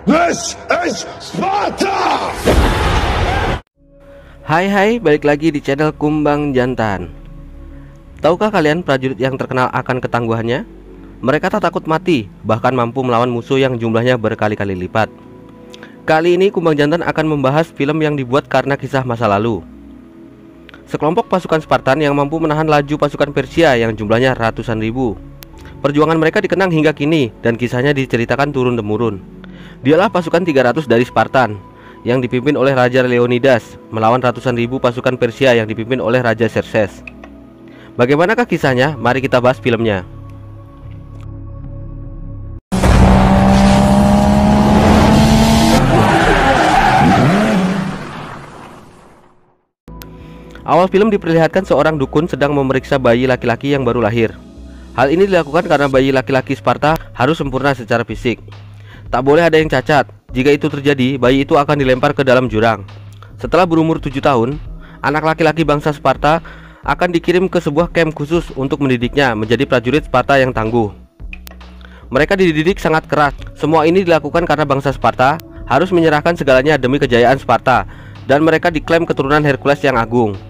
This is Sparta! Hai, balik lagi di channel Kumbang Jantan. Tahukah kalian prajurit yang terkenal akan ketangguhannya? Mereka tak takut mati, bahkan mampu melawan musuh yang jumlahnya berkali-kali lipat. Kali ini Kumbang Jantan akan membahas film yang dibuat karena kisah masa lalu. Sekelompok pasukan Spartan yang mampu menahan laju pasukan Persia yang jumlahnya ratusan ribu. Perjuangan mereka dikenang hingga kini dan kisahnya diceritakan turun-temurun. Dialah pasukan 300 dari Spartan yang dipimpin oleh Raja Leonidas melawan ratusan ribu pasukan Persia yang dipimpin oleh Raja Xerxes. Bagaimanakah kisahnya? Mari kita bahas filmnya. Awal film diperlihatkan seorang dukun sedang memeriksa bayi laki-laki yang baru lahir. Hal ini dilakukan karena bayi laki-laki Sparta harus sempurna secara fisik. Tak boleh ada yang cacat. Jika itu terjadi, bayi itu akan dilempar ke dalam jurang. Setelah berumur 7 tahun, anak laki-laki bangsa Sparta akan dikirim ke sebuah camp khusus untuk mendidiknya menjadi prajurit Sparta yang tangguh. Mereka dididik sangat keras. Semua ini dilakukan karena bangsa Sparta harus menyerahkan segalanya demi kejayaan Sparta, dan mereka diklaim keturunan Hercules yang agung.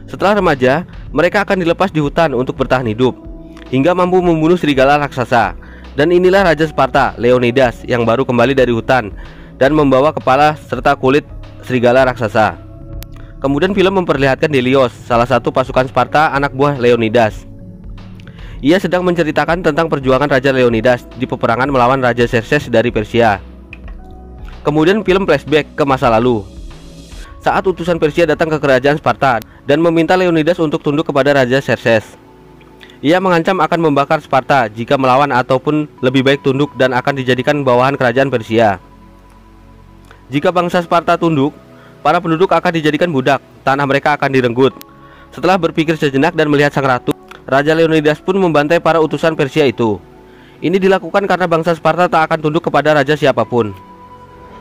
Setelah remaja, mereka akan dilepas di hutan untuk bertahan hidup hingga mampu membunuh serigala raksasa. Dan inilah Raja Sparta, Leonidas, yang baru kembali dari hutan dan membawa kepala serta kulit serigala raksasa. Kemudian film memperlihatkan Delios, salah satu pasukan Sparta, anak buah Leonidas. Ia sedang menceritakan tentang perjuangan Raja Leonidas di peperangan melawan Raja Xerxes dari Persia. Kemudian film flashback ke masa lalu, saat utusan Persia datang ke kerajaan Sparta dan meminta Leonidas untuk tunduk kepada Raja Xerxes. Ia mengancam akan membakar Sparta jika melawan ataupun lebih baik tunduk dan akan dijadikan bawahan kerajaan Persia. Jika bangsa Sparta tunduk, para penduduk akan dijadikan budak, tanah mereka akan direnggut. Setelah berpikir sejenak dan melihat sang ratu, Raja Leonidas pun membantai para utusan Persia itu. Ini dilakukan karena bangsa Sparta tak akan tunduk kepada raja siapapun.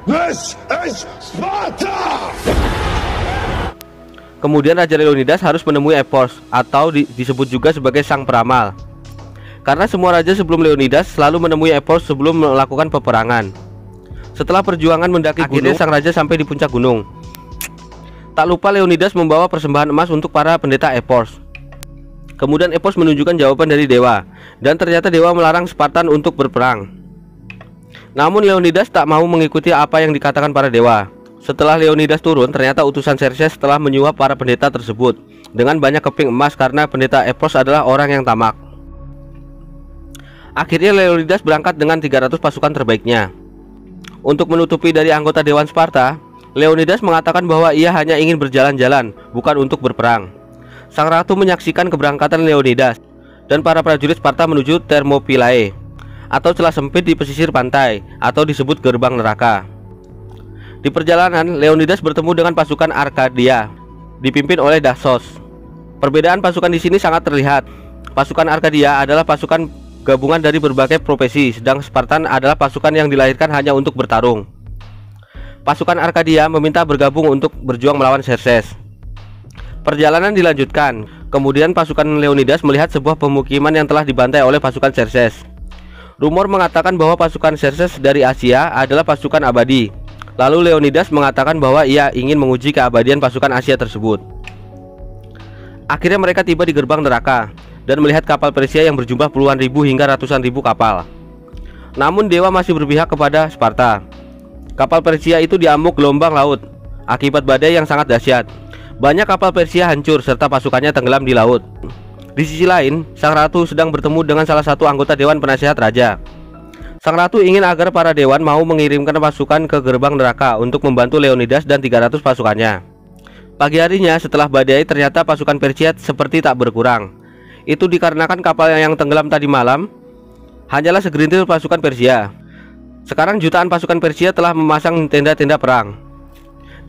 This is Sparta! Kemudian Raja Leonidas harus menemui Epos, atau disebut juga sebagai sang peramal. Karena semua raja sebelum Leonidas selalu menemui Epos sebelum melakukan peperangan. Setelah perjuangan mendaki gunung, sang raja sampai di puncak gunung. Tak lupa Leonidas membawa persembahan emas untuk para pendeta Epos. Kemudian Epos menunjukkan jawaban dari dewa, dan ternyata dewa melarang Spartan untuk berperang. Namun Leonidas tak mau mengikuti apa yang dikatakan para dewa. Setelah Leonidas turun, ternyata utusan Xerxes telah menyuap para pendeta tersebut dengan banyak keping emas karena pendeta Epos adalah orang yang tamak. Akhirnya Leonidas berangkat dengan 300 pasukan terbaiknya. Untuk menutupi dari anggota Dewan Sparta, Leonidas mengatakan bahwa ia hanya ingin berjalan-jalan, bukan untuk berperang. Sang ratu menyaksikan keberangkatan Leonidas dan para prajurit Sparta menuju Thermopylae, atau celah sempit di pesisir pantai, atau disebut gerbang neraka. Di perjalanan, Leonidas bertemu dengan pasukan Arkadia, dipimpin oleh Dassos. Perbedaan pasukan di sini sangat terlihat. Pasukan Arkadia adalah pasukan gabungan dari berbagai profesi, sedang Spartan adalah pasukan yang dilahirkan hanya untuk bertarung. Pasukan Arkadia meminta bergabung untuk berjuang melawan Xerxes. Perjalanan dilanjutkan. Kemudian pasukan Leonidas melihat sebuah pemukiman yang telah dibantai oleh pasukan Xerxes. Rumor mengatakan bahwa pasukan Xerxes dari Asia adalah pasukan abadi. Lalu Leonidas mengatakan bahwa ia ingin menguji keabadian pasukan Asia tersebut. Akhirnya mereka tiba di gerbang neraka dan melihat kapal Persia yang berjumlah puluhan ribu hingga ratusan ribu kapal. Namun dewa masih berpihak kepada Sparta. Kapal Persia itu diamuk gelombang laut akibat badai yang sangat dahsyat. Banyak kapal Persia hancur serta pasukannya tenggelam di laut. Di sisi lain, sang ratu sedang bertemu dengan salah satu anggota dewan penasihat raja. Sang ratu ingin agar para dewan mau mengirimkan pasukan ke gerbang neraka untuk membantu Leonidas dan 300 pasukannya. Pagi harinya setelah badai, ternyata pasukan Persia seperti tak berkurang. Itu dikarenakan kapal yang tenggelam tadi malam hanyalah segelintir pasukan Persia. Sekarang jutaan pasukan Persia telah memasang tenda-tenda perang.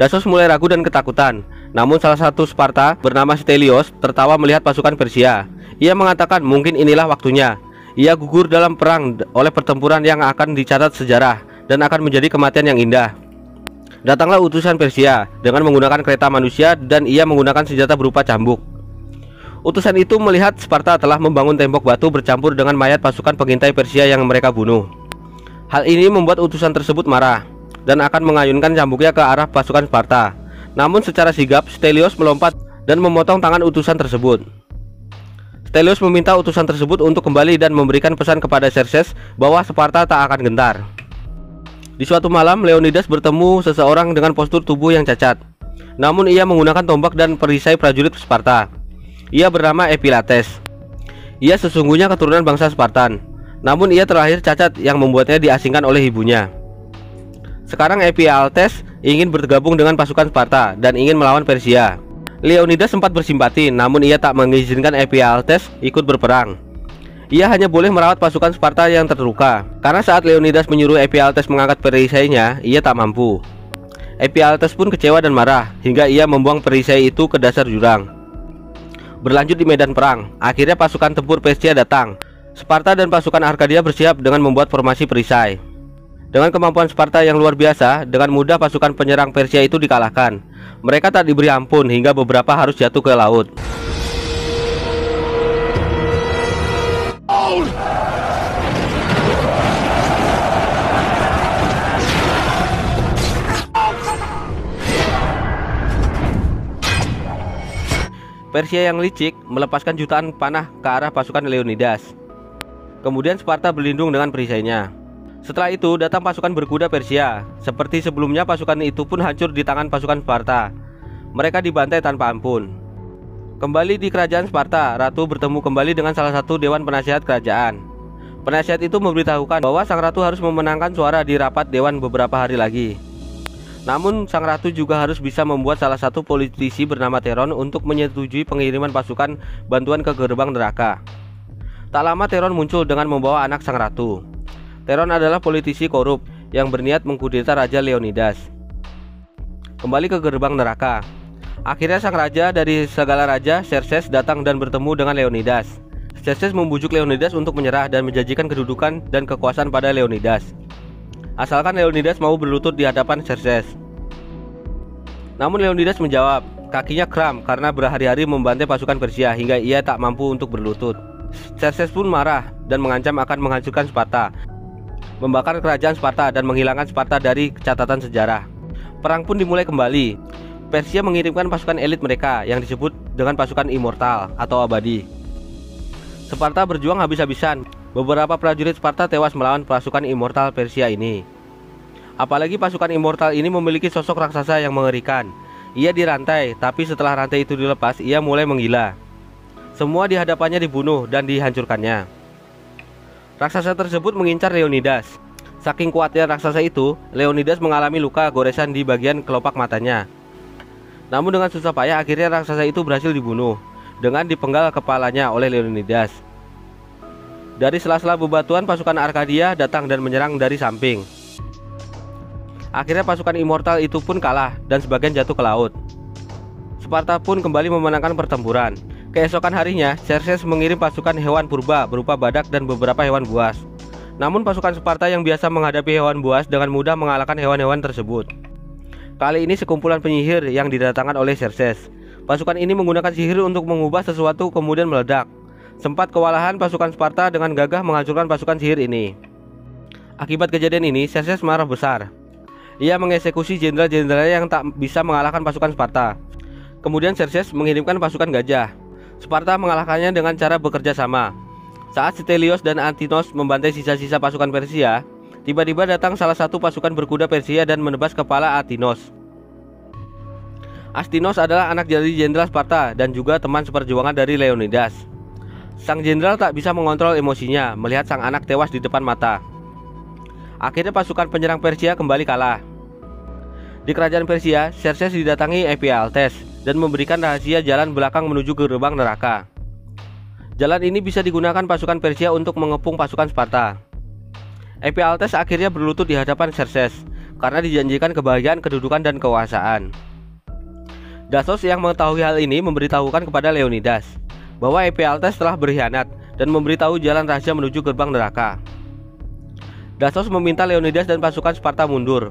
Dassos mulai ragu dan ketakutan. Namun salah satu Sparta bernama Stelios tertawa melihat pasukan Persia. Ia mengatakan mungkin inilah waktunya. Ia gugur dalam perang oleh pertempuran yang akan dicatat sejarah dan akan menjadi kematian yang indah. Datanglah utusan Persia dengan menggunakan kereta manusia dan ia menggunakan senjata berupa cambuk. Utusan itu melihat Sparta telah membangun tembok batu bercampur dengan mayat pasukan pengintai Persia yang mereka bunuh. Hal ini membuat utusan tersebut marah dan akan mengayunkan cambuknya ke arah pasukan Sparta. Namun secara sigap Stelios melompat dan memotong tangan utusan tersebut. Stelios meminta utusan tersebut untuk kembali dan memberikan pesan kepada Xerxes bahwa Sparta tak akan gentar. Di suatu malam, Leonidas bertemu seseorang dengan postur tubuh yang cacat. Namun ia menggunakan tombak dan perisai prajurit Sparta. Ia bernama Epilates. Ia sesungguhnya keturunan bangsa Spartan. Namun ia terlahir cacat yang membuatnya diasingkan oleh ibunya. Sekarang Epialtes ingin bergabung dengan pasukan Sparta dan ingin melawan Persia. Leonidas sempat bersimpati, namun ia tak mengizinkan Epialtes ikut berperang. Ia hanya boleh merawat pasukan Sparta yang terluka, karena saat Leonidas menyuruh Epialtes mengangkat perisainya, ia tak mampu. Epialtes pun kecewa dan marah, hingga ia membuang perisai itu ke dasar jurang. Berlanjut di medan perang, akhirnya pasukan tempur Persia datang. Sparta dan pasukan Arkadia bersiap dengan membuat formasi perisai. Dengan kemampuan Sparta yang luar biasa, dengan mudah pasukan penyerang Persia itu dikalahkan. Mereka tak diberi ampun hingga beberapa harus jatuh ke laut. Persia yang licik melepaskan jutaan panah ke arah pasukan Leonidas. Kemudian Sparta berlindung dengan perisainya. Setelah itu datang pasukan berkuda Persia. Seperti sebelumnya, pasukan itu pun hancur di tangan pasukan Sparta. Mereka dibantai tanpa ampun. Kembali di kerajaan Sparta, ratu bertemu kembali dengan salah satu dewan penasihat kerajaan. Penasihat itu memberitahukan bahwa sang ratu harus memenangkan suara di rapat dewan beberapa hari lagi. Namun sang ratu juga harus bisa membuat salah satu politisi bernama Theron untuk menyetujui pengiriman pasukan bantuan ke gerbang neraka. Tak lama Theron muncul dengan membawa anak sang ratu. Theron adalah politisi korup yang berniat mengkudeta Raja Leonidas. Kembali ke gerbang neraka. Akhirnya sang raja dari segala raja, Xerxes, datang dan bertemu dengan Leonidas. Xerxes membujuk Leonidas untuk menyerah dan menjanjikan kedudukan dan kekuasaan pada Leonidas, asalkan Leonidas mau berlutut di hadapan Xerxes. Namun Leonidas menjawab, kakinya kram karena berhari-hari membantai pasukan Persia hingga ia tak mampu untuk berlutut. Xerxes pun marah dan mengancam akan menghancurkan Sparta, membakar kerajaan Sparta dan menghilangkan Sparta dari catatan sejarah. Perang pun dimulai kembali. Persia mengirimkan pasukan elit mereka yang disebut dengan pasukan immortal atau abadi. Sparta berjuang habis-habisan. Beberapa prajurit Sparta tewas melawan pasukan immortal Persia ini. Apalagi pasukan immortal ini memiliki sosok raksasa yang mengerikan. Ia dirantai, tapi setelah rantai itu dilepas, ia mulai menggila. Semua di hadapannya dibunuh dan dihancurkannya. Raksasa tersebut mengincar Leonidas. Saking kuatnya raksasa itu, Leonidas mengalami luka goresan di bagian kelopak matanya. Namun dengan susah payah akhirnya raksasa itu berhasil dibunuh dengan dipenggal kepalanya oleh Leonidas. Dari sela-sela bebatuan, pasukan Arkadia datang dan menyerang dari samping. Akhirnya pasukan immortal itu pun kalah dan sebagian jatuh ke laut. Sparta pun kembali memenangkan pertempuran. Keesokan harinya, Xerxes mengirim pasukan hewan purba berupa badak dan beberapa hewan buas. Namun pasukan Sparta yang biasa menghadapi hewan buas dengan mudah mengalahkan hewan-hewan tersebut. Kali ini sekumpulan penyihir yang didatangkan oleh Xerxes. Pasukan ini menggunakan sihir untuk mengubah sesuatu kemudian meledak. Sempat kewalahan pasukan Sparta dengan gagah menghancurkan pasukan sihir ini. Akibat kejadian ini, Xerxes marah besar. Ia mengeksekusi jenderal-jenderal yang tak bisa mengalahkan pasukan Sparta. Kemudian Xerxes mengirimkan pasukan gajah. Sparta mengalahkannya dengan cara bekerja sama. Saat Stelios dan Antinos membantai sisa-sisa pasukan Persia, tiba-tiba datang salah satu pasukan berkuda Persia dan menebas kepala Antinos. Antinos adalah anak dari jenderal Sparta dan juga teman seperjuangan dari Leonidas. Sang jenderal tak bisa mengontrol emosinya melihat sang anak tewas di depan mata. Akhirnya pasukan penyerang Persia kembali kalah. Di kerajaan Persia, Xerxes didatangi Epialtes dan memberikan rahasia jalan belakang menuju ke gerbang neraka. Jalan ini bisa digunakan pasukan Persia untuk mengepung pasukan Sparta. Epialtes akhirnya berlutut di hadapan Xerxes karena dijanjikan kebahagiaan, kedudukan, dan kekuasaan. Dasos yang mengetahui hal ini memberitahukan kepada Leonidas bahwa Epialtes telah berkhianat dan memberitahu jalan rahasia menuju gerbang neraka. Dasos meminta Leonidas dan pasukan Sparta mundur.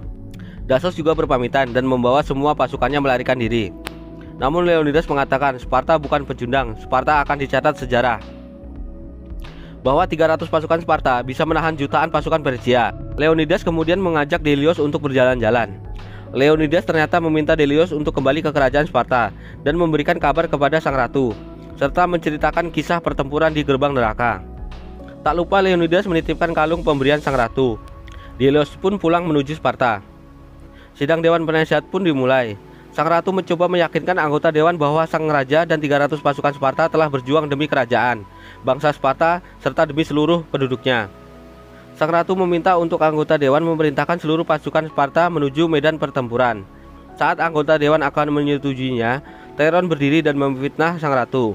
Dasos juga berpamitan dan membawa semua pasukannya melarikan diri. Namun Leonidas mengatakan Sparta bukan pecundang, Sparta akan dicatat sejarah. bahwa 300 pasukan Sparta bisa menahan jutaan pasukan Persia. Leonidas kemudian mengajak Delios untuk berjalan-jalan. Leonidas ternyata meminta Delios untuk kembali ke kerajaan Sparta dan memberikan kabar kepada sang ratu, serta menceritakan kisah pertempuran di gerbang neraka. Tak lupa Leonidas menitipkan kalung pemberian sang ratu. Delios pun pulang menuju Sparta. Sidang dewan penasihat pun dimulai. Sang ratu mencoba meyakinkan anggota dewan bahwa sang raja dan 300 pasukan Sparta telah berjuang demi kerajaan, bangsa Sparta, serta demi seluruh penduduknya. Sang ratu meminta untuk anggota dewan memerintahkan seluruh pasukan Sparta menuju medan pertempuran. Saat anggota dewan akan menyetujuinya, Theron berdiri dan memfitnah sang ratu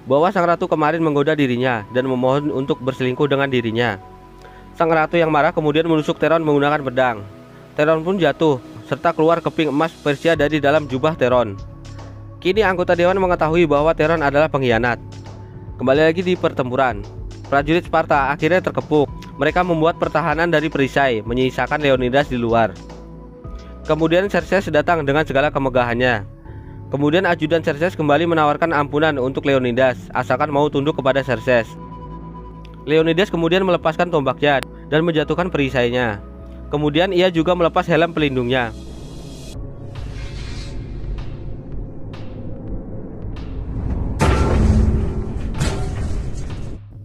bahwa sang ratu kemarin menggoda dirinya dan memohon untuk berselingkuh dengan dirinya. Sang ratu yang marah kemudian menusuk Theron menggunakan pedang. Theron pun jatuh serta keluar keping emas Persia dari dalam jubah Theron. Kini anggota dewan mengetahui bahwa Theron adalah pengkhianat. Kembali lagi di pertempuran, prajurit Sparta akhirnya terkepung. Mereka membuat pertahanan dari perisai, menyisakan Leonidas di luar. Kemudian Xerxes datang dengan segala kemegahannya. Kemudian ajudan Xerxes kembali menawarkan ampunan untuk Leonidas, asalkan mau tunduk kepada Xerxes. Leonidas kemudian melepaskan tombaknya dan menjatuhkan perisainya. Kemudian ia juga melepas helm pelindungnya.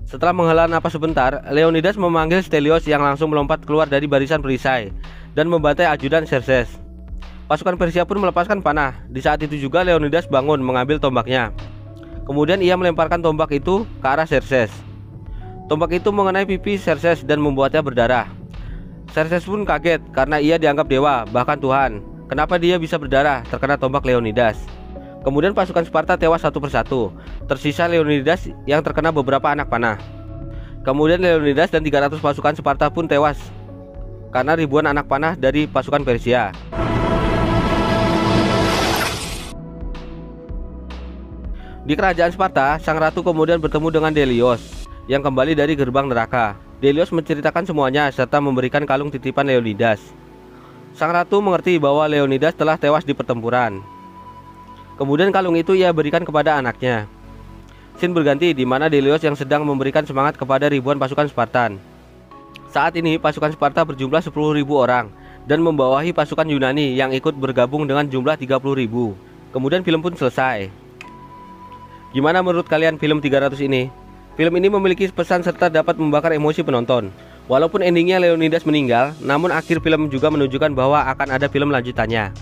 Setelah menghela napas sebentar, Leonidas memanggil Stelios yang langsung melompat keluar dari barisan perisai dan membantai ajudan Xerxes. Pasukan Persia pun melepaskan panah. Di saat itu juga Leonidas bangun mengambil tombaknya. Kemudian ia melemparkan tombak itu ke arah Xerxes. Tombak itu mengenai pipi Xerxes dan membuatnya berdarah. Xerxes pun kaget karena ia dianggap dewa, bahkan Tuhan. Kenapa dia bisa berdarah terkena tombak Leonidas? Kemudian pasukan Sparta tewas satu persatu. Tersisa Leonidas yang terkena beberapa anak panah. Kemudian Leonidas dan 300 pasukan Sparta pun tewas karena ribuan anak panah dari pasukan Persia. Di kerajaan Sparta, sang ratu kemudian bertemu dengan Delios yang kembali dari gerbang neraka. Delios menceritakan semuanya serta memberikan kalung titipan Leonidas. Sang ratu mengerti bahwa Leonidas telah tewas di pertempuran. Kemudian kalung itu ia berikan kepada anaknya. Scene berganti di mana Delios yang sedang memberikan semangat kepada ribuan pasukan Spartan. Saat ini pasukan Sparta berjumlah 10.000 orang dan membawahi pasukan Yunani yang ikut bergabung dengan jumlah 30.000. Kemudian film pun selesai. Gimana menurut kalian film 300 ini? Film ini memiliki pesan serta dapat membakar emosi penonton. Walaupun endingnya Leonidas meninggal, namun akhir film juga menunjukkan bahwa akan ada film lanjutannya.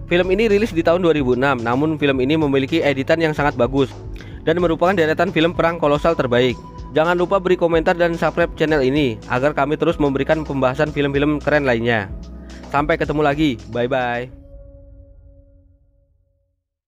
Film ini rilis di tahun 2006, namun film ini memiliki editan yang sangat bagus dan merupakan deretan film perang kolosal terbaik. Jangan lupa beri komentar dan subscribe channel ini agar kami terus memberikan pembahasan film-film keren lainnya. Sampai ketemu lagi, bye-bye.